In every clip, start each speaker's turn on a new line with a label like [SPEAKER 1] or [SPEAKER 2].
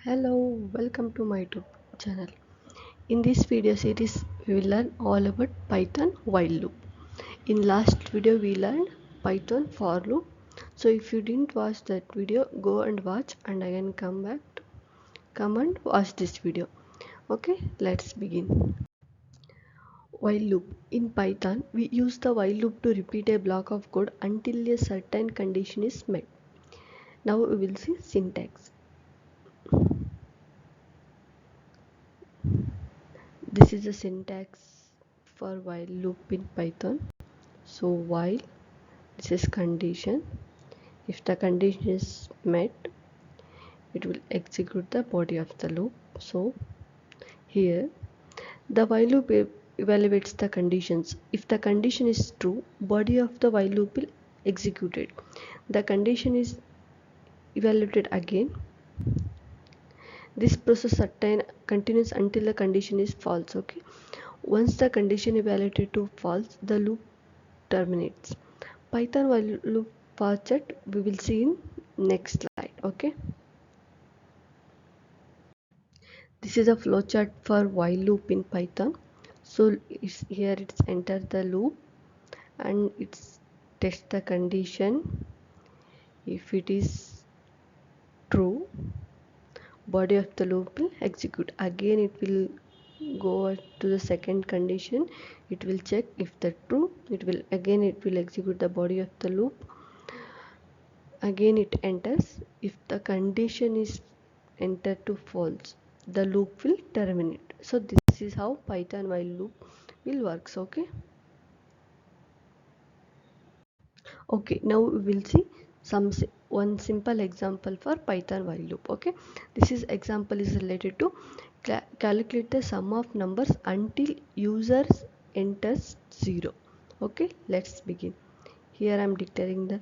[SPEAKER 1] Hello, welcome to my YouTube channel. In this video series, we will learn all about Python while loop. In last video, we learned Python for loop. So if you didn't watch that video, go and watch and again come and watch this video. Okay, let's begin. While loop. In Python, we use the while loop to repeat a block of code until a certain condition is met. Now we will see syntax. This is the syntax for while loop in Python. So while, this is condition, if the condition is met, it will execute the body of the loop. So here the while loop evaluates the conditions. If the condition is true, body of the while loop will execute it. The condition is evaluated again. This process continues until the condition is false. Okay, once the condition evaluated to false, the loop terminates. Python while loop chart we will see in next slide. Okay, this is a flowchart for while loop in Python. So it's enter the loop and it's test the condition. If it is true, body of the loop will execute. Again it will go to the second condition. It will check if that true. It will execute the body of the loop. Again it enters. If the condition is entered to false, the loop will terminate. So this is how Python while loop will works. Okay, now we will see one simple example for Python while loop. Okay, this is example is related to calculate the sum of numbers until users enters 0. Okay, let's begin. Here I am declaring the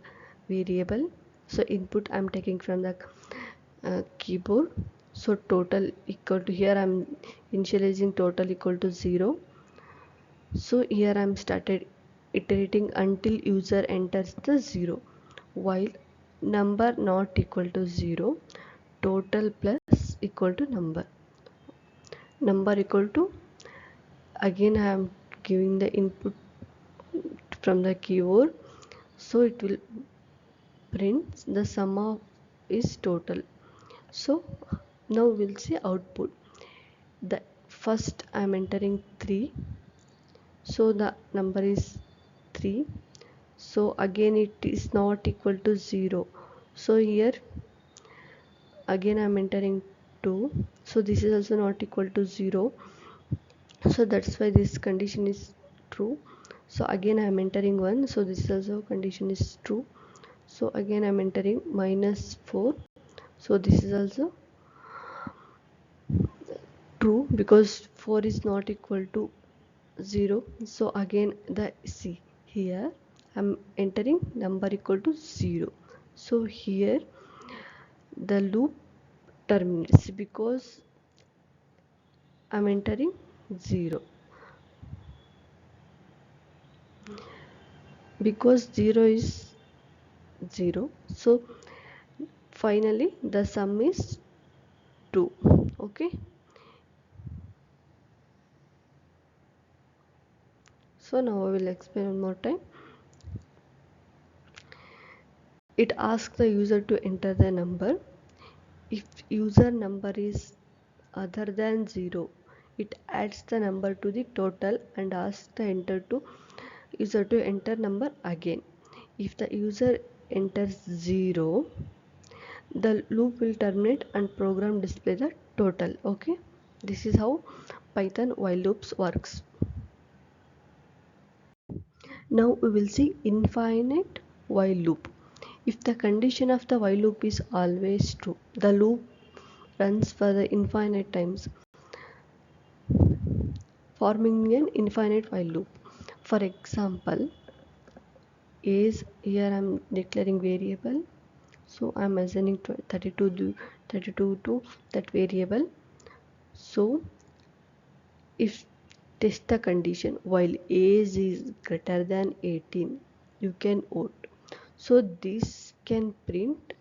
[SPEAKER 1] variable. So input I am taking from the keyboard. So total equal to, here I am initializing total equal to 0. So here I am started iterating until user enters the 0, while number not equal to 0, total plus equal to number equal to, again I am giving the input from the keyboard. So it will print the sum of is total. So now we'll see output. The first I am entering 3, so the number is 3. So again it is not equal to 0. So here again I am entering 2. So this is also not equal to 0. So that's why this condition is true. So again I am entering 1. So this is also condition is true. So again I am entering -4. So this is also true because 4 is not equal to 0. So again the C, here I'm entering number equal to 0. So here the loop terminates because I'm entering 0, because 0 is 0. So finally the sum is 2. Okay, so now I will explain one more time. It asks the user to enter the number. If user number is other than 0, it adds the number to the total and asks the user to enter number again. If the user enters 0, the loop will terminate and program display the total. Okay, this is how Python while loops works. Now we will see infinite while loop. If the condition of the while loop is always true, the loop runs for the infinite times, forming an infinite while loop. For example, is here I am declaring variable. So I am assigning 32 to that variable. So if test the condition while age is greater than 18, you can vote. So this can print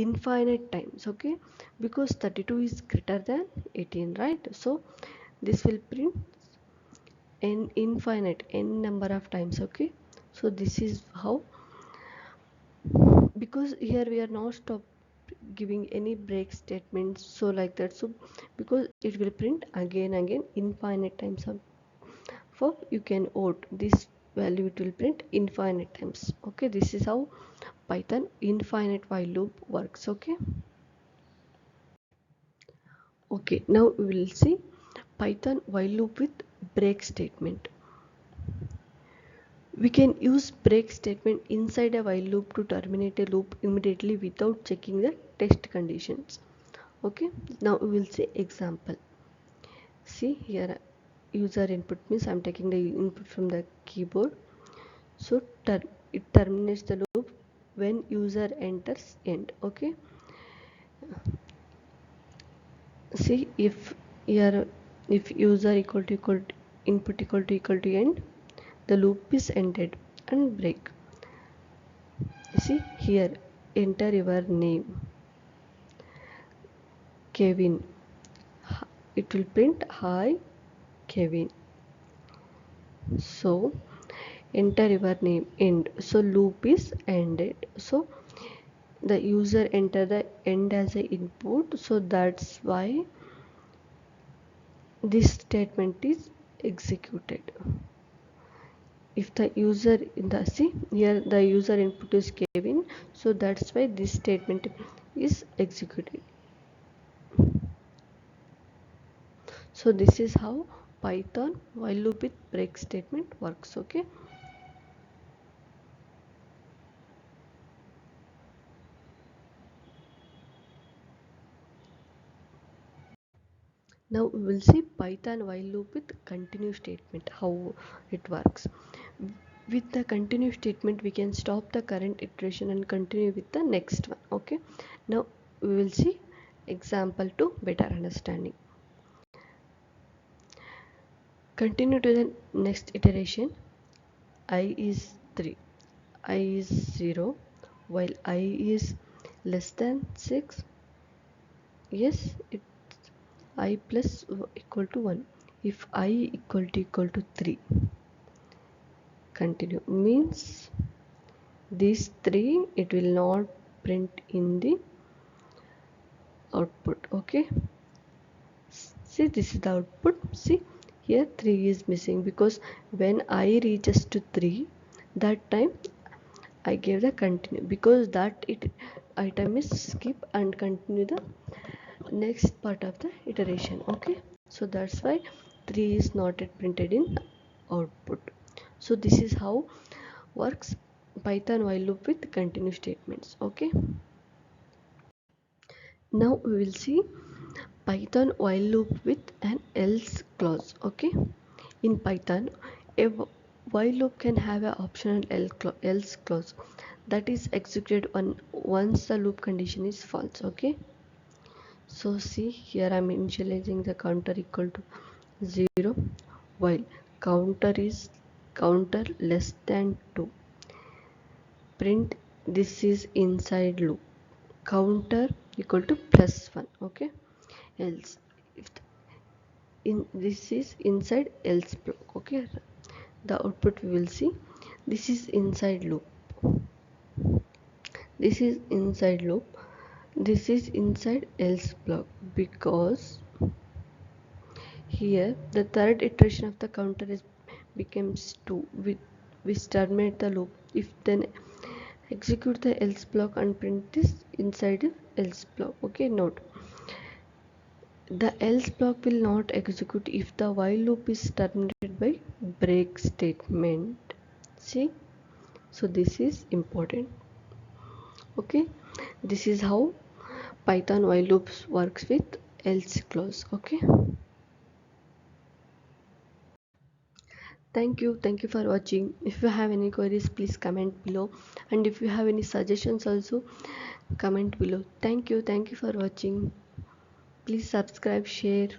[SPEAKER 1] infinite times, okay, because 32 is greater than 18, right? So this will print n infinite n number of times, okay. So this is how, because here we are not stop giving any break statements, so like that. So because it will print again infinite times of, for you can vote this value, it will print infinite times, okay. This is how Python infinite while loop works, okay. Okay, now we will see Python while loop with break statement. We can use break statement inside a while loop to terminate a loop immediately without checking the test conditions. Okay, now we will see example. See here, user input means I'm taking the input from the keyboard. So it terminates the loop when user enters end. Okay, see if user equal to input equal to end, the loop is ended and break. See here, enter your name Kevin. It will print hi Kevin. So enter your name end. So loop is ended. So the user enter the end as a input. So that's why this statement is executed. If the user in the see here the user input is Kevin, so that's why this statement is executed. So this is how Python while loop with break statement works, okay. Now we will see Python while loop with continue statement, how it works. With the continue statement we can stop the current iteration and continue with the next one, okay. Now we will see example to better understanding. Continue to the next iteration. I is 3, I is 0, while I is less than 6. Yes, it I plus equal to 1. If I equal to 3, continue means these 3 it will not print in the output, okay. See, this is the output. See here 3 is missing because when I reaches to 3, that time I gave the continue, because that it item is skip and continue the next part of the iteration, okay. So that's why 3 is not yet printed in output. So this is how works Python while loop with continue statements, okay. Now we will see Python while loop with an else clause, okay. In Python a while loop can have an optional else clause that is executed once the loop condition is false, okay. So see here I'm initializing the counter equal to 0 while counter less than 2. Print this is inside loop. Counter equal to plus 1, okay. Else if in this is inside else block, okay. The output we will see this is inside loop. This is inside loop. This is inside else block because here the third iteration of the counter is becomes 2 with which terminate the loop. If then execute the else block and print this inside the else block, okay. Note the else block will not execute if the while loop is terminated by break statement. See, so this is important, okay. This is how Python while loops works with else clause, okay. Thank you for watching. If you have any queries please comment below, and if you have any suggestions also comment below. Thank you for watching. Please subscribe, share.